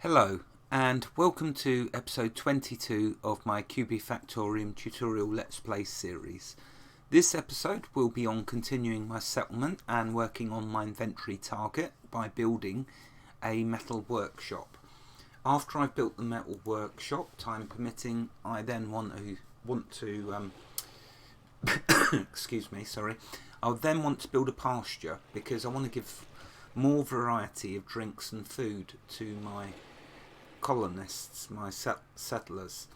Hello and welcome to episode 22 of my Kubifaktorium tutorial Let's Play series. This episode will be on continuing my settlement and working on my inventory target by building a metal workshop. After I've built the metal workshop, time permitting, I then want to excuse me, sorry. I'll then want to build a pasture because I want to give more variety of drinks and food to my colonists, my settlers.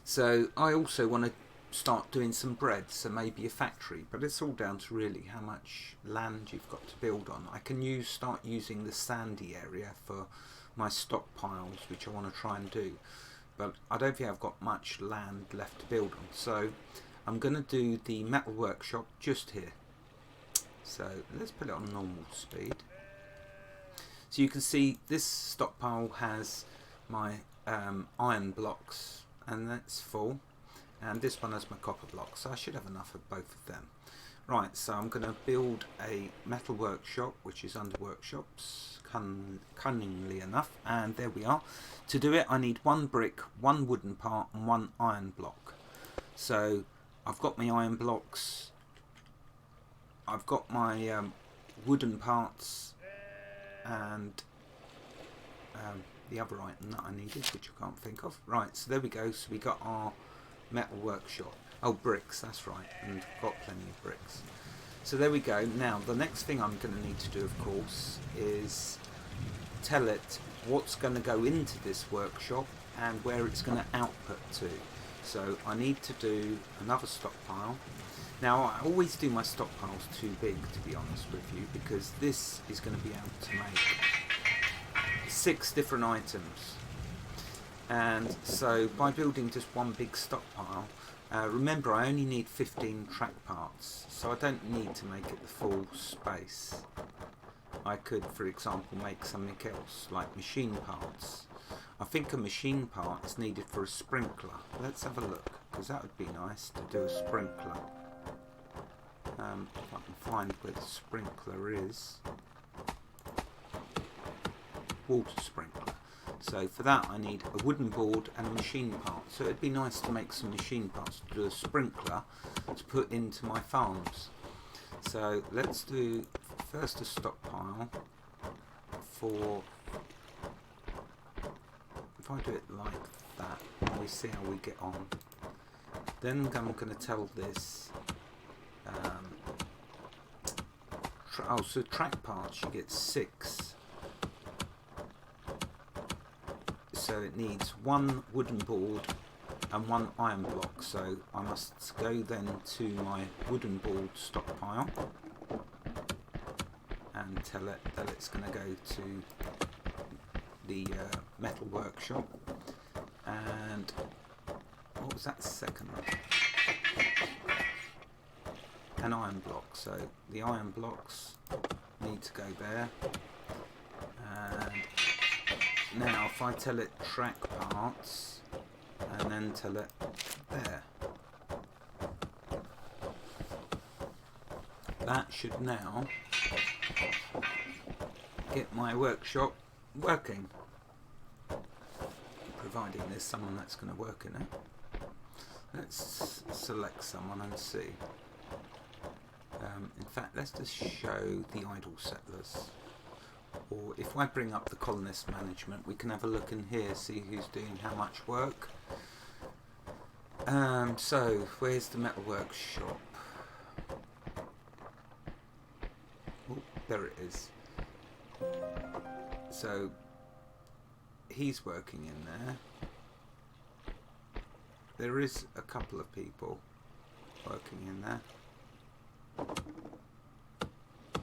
So I also want to start doing some bread, so maybe a factory, but it's all down to really how much land you've got to build on. I can start using the sandy area for my stockpiles, which I want to try and do, but I don't think I've got much land left to build on, so I'm going to do the metal workshop just here. So let's put it on normal speed. So you can see this stockpile has my iron blocks, and that's full, and this one has my copper blocks, so I should have enough of both of them. Right, so I'm going to build a metal workshop, which is under workshops, cunningly enough, and there we are. To do it I need one brick, one wooden part and one iron block. So I've got my iron blocks, I've got my wooden parts, and the other item that I needed, which I can't think of. Right, so there we go. So we got our metal workshop. Oh, bricks, that's right. And got plenty of bricks. So there we go. Now, the next thing I'm going to need to do, of course, is tell it what's going to go into this workshop and where it's going to output to. So I need to do another stockpile. Now, I always do my stockpiles too big, to be honest with you, because this is going to be able to make 6 different items. And so by building just one big stockpile, remember I only need 15 track parts, so I don't need to make it the full space. I could, for example, make something else like machine parts. I think a machine part is needed for a sprinkler. Let's have a look, because that would be nice to do a sprinkler. If I can find where the sprinkler is. Water sprinkler. So for that I need a wooden board and a machine part. So it'd be nice to make some machine parts to do a sprinkler to put into my farms. So let's do first a stockpile for, if I do it like that, we see how we get on. Then I'm going to tell this so track parts you get 6. So it needs 1 wooden board and 1 iron block. So I must go then to my wooden board stockpile and tell it that it's going to go to the metal workshop. And what was that second one? An iron block. So the iron blocks need to go there. And now if I tell it track parts and then tell it there, that should now get my workshop working, providing there's someone that's going to work in it. Let's select someone and see. In fact, let's just show the idle settlers. Or if I bring up the colonist management, we can have a look in here, see who's doing how much work. So where's the metal workshop? Oh, there it is. So he's working in there. There is a couple of people working in there.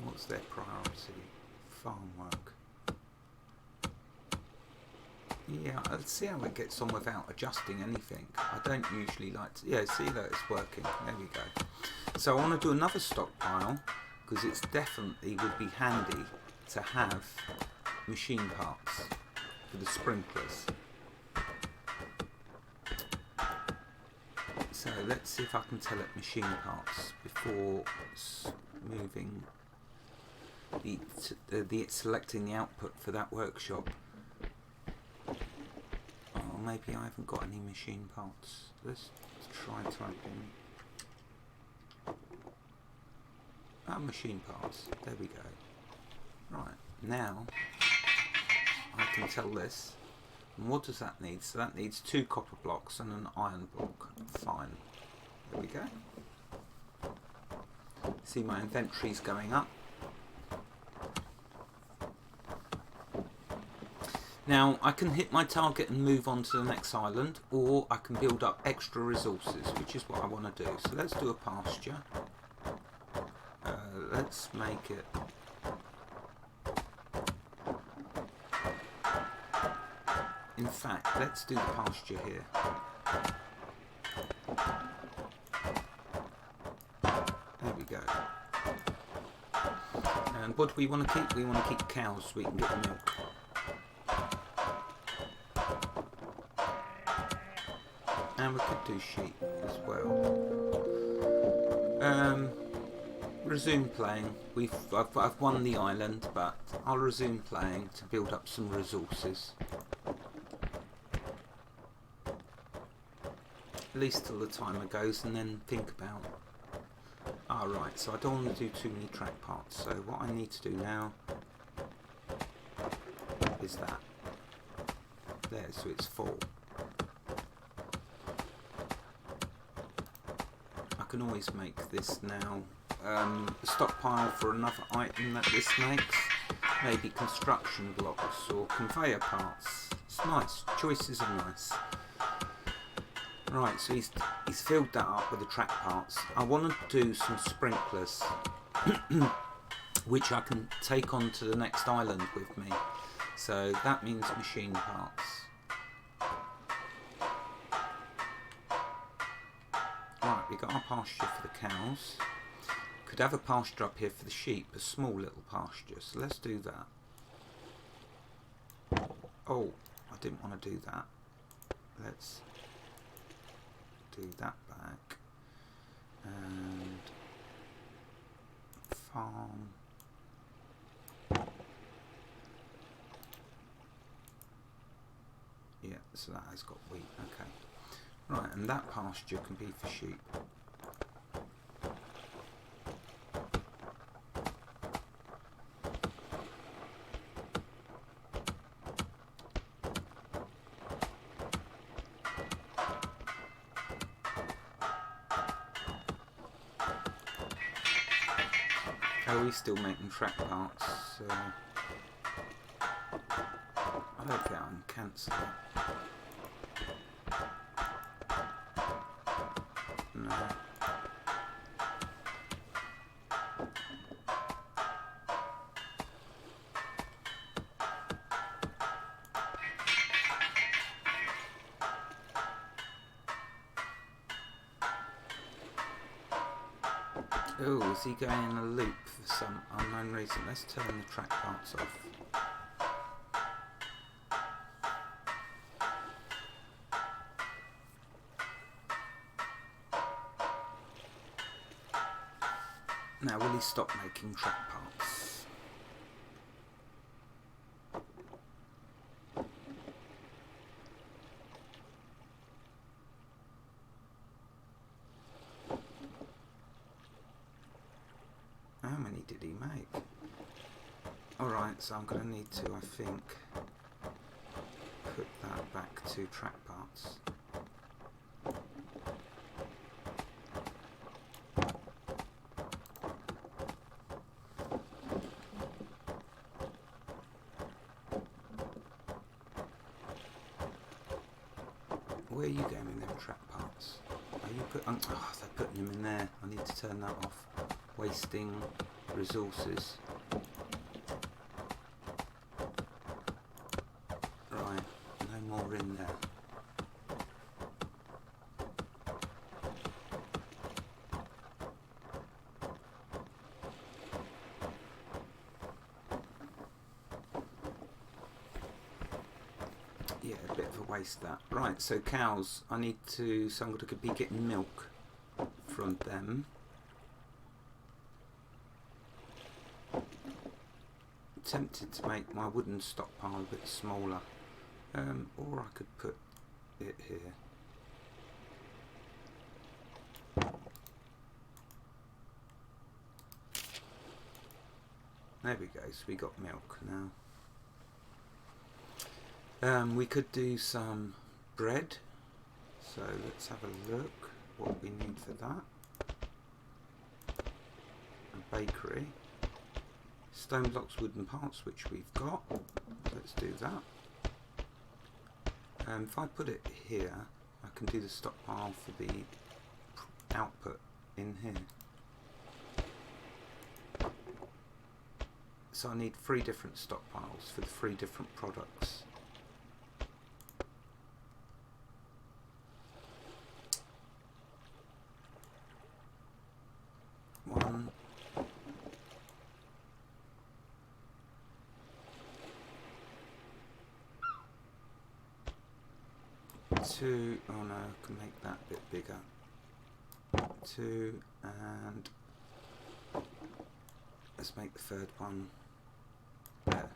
What's their priority? Farm work. Yeah, let's see how it gets on without adjusting anything. I don't usually like to... Yeah, see that it's working. There we go. So I want to do another stockpile because it's definitely would be handy to have machine parts for the sprinklers. So let's see if I can tell it machine parts before moving selecting the output for that workshop. maybe I haven't got any machine parts. Let's try typing. Machine parts. There we go. Right, now I can tell this. And what does that need? So that needs 2 copper blocks and an iron block. Fine. There we go. See, my inventory's going up. Now I can hit my target and move on to the next island, or I can build up extra resources, which is what I want to do. So let's do a pasture. Let's make it in fact, let's do the pasture here. There we go. And what do we want to keep? We want to keep cows so we can get the milk. And we could do sheep as well. Resume playing. I've won the island, but I'll resume playing to build up some resources. At least till the timer goes, and then think about. Right, so I don't want to do too many track parts. So what I need to do now is that. There, so it's full. I can always make this now a stockpile for another item that this makes. Maybe construction blocks or conveyor parts. It's nice. Choices are nice. Right, so he's filled that up with the track parts. I want to do some sprinklers, which I can take on to the next island with me. So that means machine parts. Right, we got our pasture for the cows. Could have a pasture up here for the sheep, a small little pasture. So let's do that. Oh, I didn't want to do that. Let's do that back and farm. Yeah, so that has got wheat. Okay, right, and that pasture can be for sheep. Are we still making track parts? I don't think I can cancel it. No. Oh, is he going in a loop for some unknown reason? Let's turn the track parts off. Now, will he stop making track parts? How many did he make? Alright, so I'm going to need to, I think, put that back to track parts. Where are you going in them track parts? Are you they're putting them in there. I need to turn that off. Wasting resources. Right, no more in there. Yeah, a bit of a waste that. Right, so cows, I need to, so I'm going to be getting milk from them. Tempted to make my wooden stockpile a bit smaller, or I could put it here. There we go, so we got milk now. We could do some bread, so let's have a look what we need for that. A bakery, stone blocks, wooden parts, which we've got. Let's do that. If I put it here, I can do the stockpile for the output in here. So I need 3 different stockpiles for the 3 different products. One, two, oh no, I can make that a bit bigger. 2, and let's make the 3rd one there.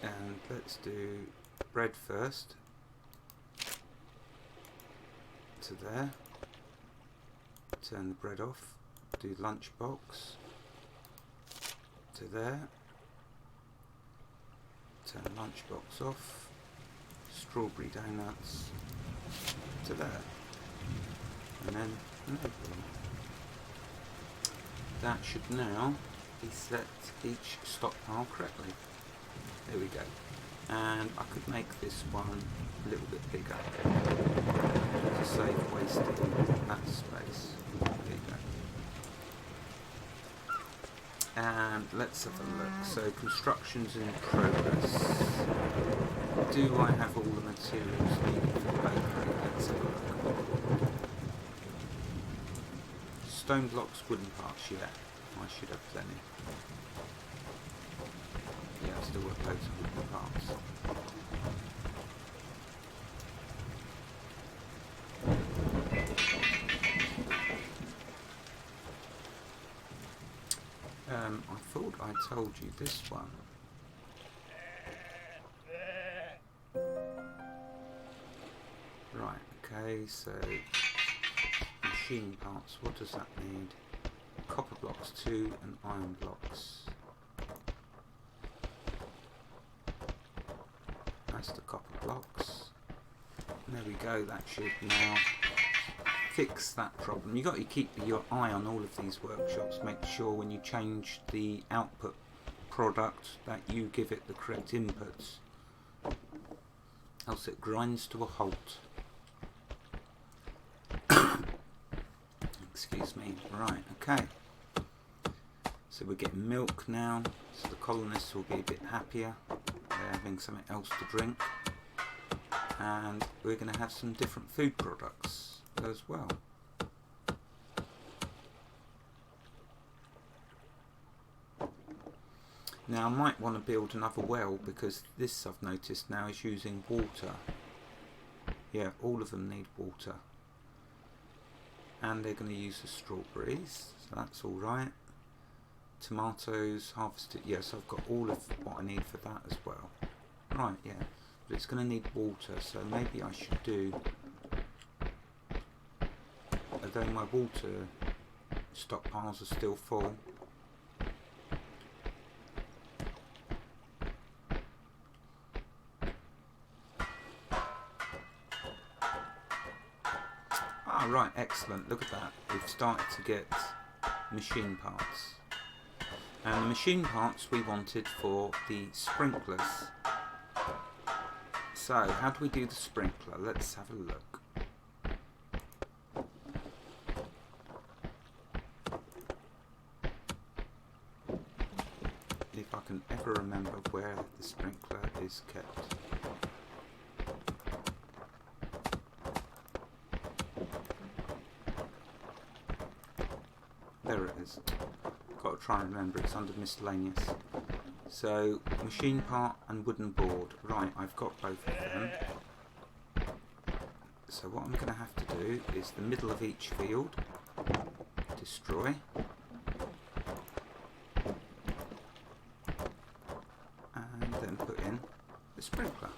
And let's do bread first. To there. Turn the bread off. Do lunchbox. To there. Turn lunchbox off. Strawberry donuts. To there. And then that should now be set each stockpile correctly. There we go. And I could make this one a little bit bigger to save wasting that space. There you go. And let's have a look. So construction's in progress. Do I have all the materials needed for the bakery? Let's have a look. Stone blocks, wooden parts, yeah. I should have plenty. Yeah, I've still got loads of wooden parts. I thought I told you this one. Right, okay, so machine parts, what does that need? Copper blocks 2 and iron blocks. That's the copper blocks. And there we go, that should now fix that problem. You've got to keep your eye on all of these workshops, make sure when you change the output product that you give it the correct inputs, else it grinds to a halt. Excuse me. Right, okay. So we're getting milk now, so the colonists will be a bit happier. They're having something else to drink. And we're going to have some different food products as well. Now I might want to build another well, because this I've noticed now is using water. Yeah, all of them need water. And they're going to use the strawberries, so that's alright. Tomatoes harvested, yes, I've got all of what I need for that as well. Right, yeah, but it's going to need water, so maybe I should do, although my water stockpiles are still full, right, excellent, look at that, we've started to get machine parts. And the machine parts we wanted for the sprinklers. So, how do we do the sprinkler? Let's have a look. If I can ever remember where the sprinkler is kept. There it is. Got to try and remember, it's under miscellaneous. So, machine part and wooden board. Right, I've got both of them. So what I'm going to have to do is the middle of each field, destroy. And then put a sprinkler.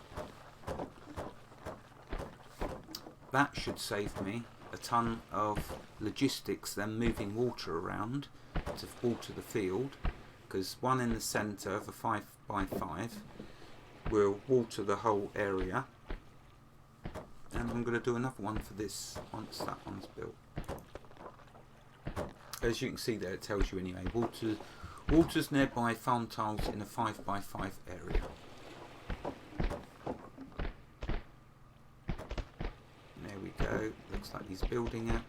That should save me a ton of logistics, then moving water around to water the field, because one in the centre of a 5x5 will water the whole area, and I'm going to do another one for this once that one's built. As you can see there, it tells you anyway, waters nearby farm tiles in a 5x5 area. There we go, looks like he's building it.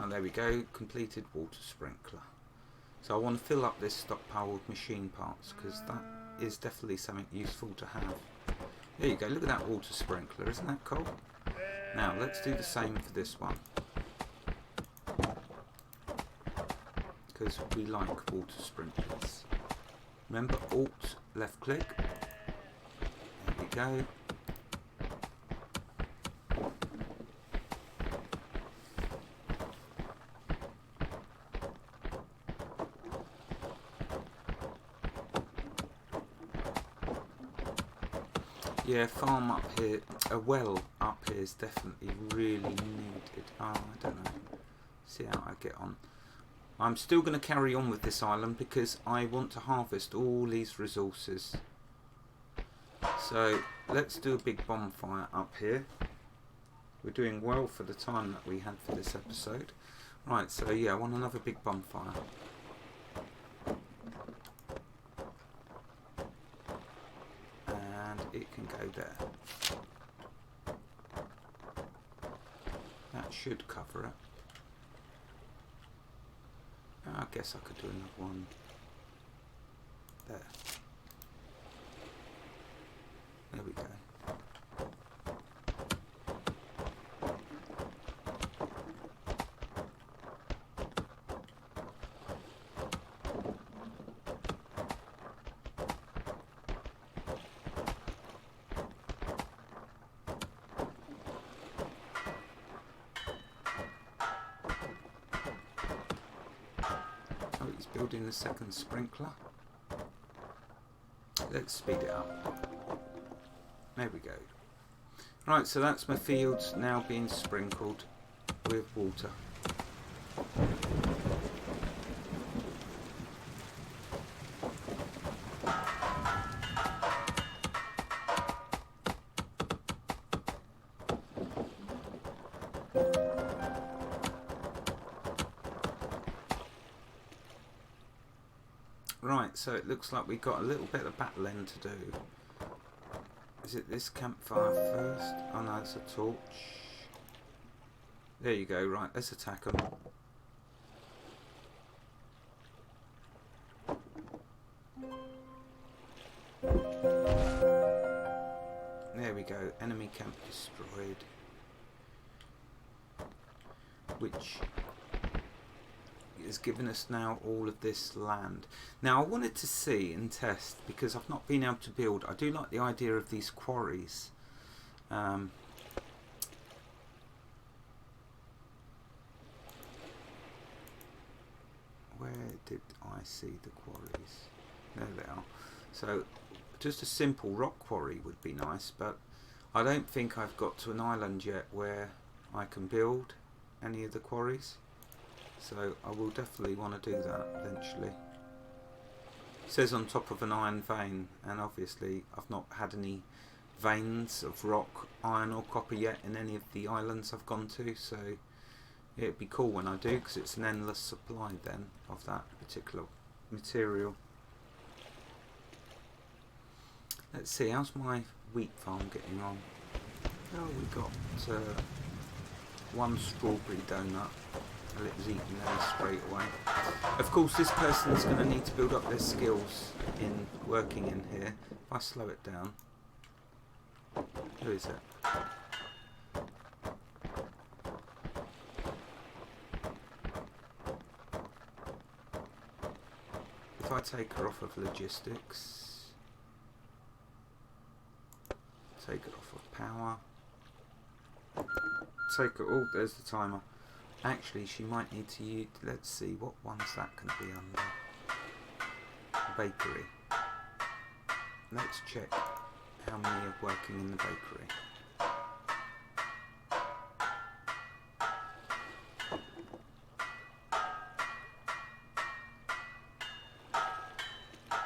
There we go, completed water sprinkler. So I want to fill up this stockpile with machine parts, because that is definitely something useful to have. There you go, look at that water sprinkler, isn't that cool? Now let's do the same for this one, because we like water sprinklers. Remember, Alt left click. There we go. Yeah, farm up here, a well up here is definitely really needed. Oh, I don't know. See how I get on. I'm still going to carry on with this island because I want to harvest all these resources. So let's do a big bonfire up here. We're doing well for the time that we had for this episode. Right, so yeah, I want another big bonfire. It can go there. That should cover it. I guess I could do another one there. There we go. Building the second sprinkler. Let's speed it up. There we go. Right, so that's my fields now being sprinkled with water. Right, so it looks like we've got a little bit of battling to do. Is it this campfire first? Oh no, it's a torch. There you go, right, let's attack them. There we go, enemy camp destroyed. Which has given us now all of this land. Now I wanted to see and test, because I've not been able to build. I do like the idea of these quarries. Where did I see the quarries? There they are. So just a simple rock quarry would be nice, but I don't think I've got to an island yet where I can build any of the quarries. So I will definitely want to do that eventually. It says on top of an iron vein, and obviously I've not had any veins of rock, iron or copper yet in any of the islands I've gone to, so yeah, it'd be cool when I do, because it's an endless supply then of that particular material. Let's see, how's my wheat farm getting on? Oh, we got one strawberry donut. It was eaten there straight away. Of course, this person's going to need to build up their skills in working in here. If I slow it down, who is it? If I take her off of logistics, take it off of power, take it. Oh, there's the timer. Actually, she might need to use, let's see, what one's that going to be under? Bakery. Let's check how many are working in the bakery.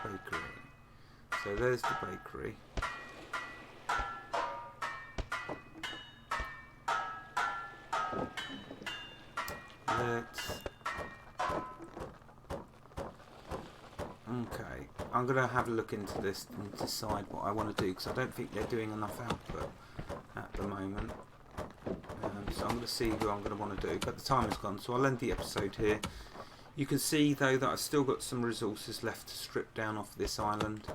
Bakery. So there's the bakery. Okay, I'm going to have a look into this and decide what I want to do, because I don't think they're doing enough output at the moment. So I'm going to see who I'm going to want to do, but the time is gone, so I'll end the episode here. You can see though that I've still got some resources left to strip down off this island,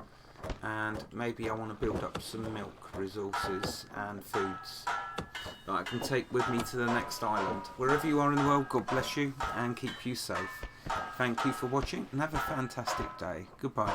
and maybe I want to build up some milk resources and foods that I can take with me to the next island. Wherever you are in the world, God bless you and keep you safe. Thank you for watching and have a fantastic day. Goodbye.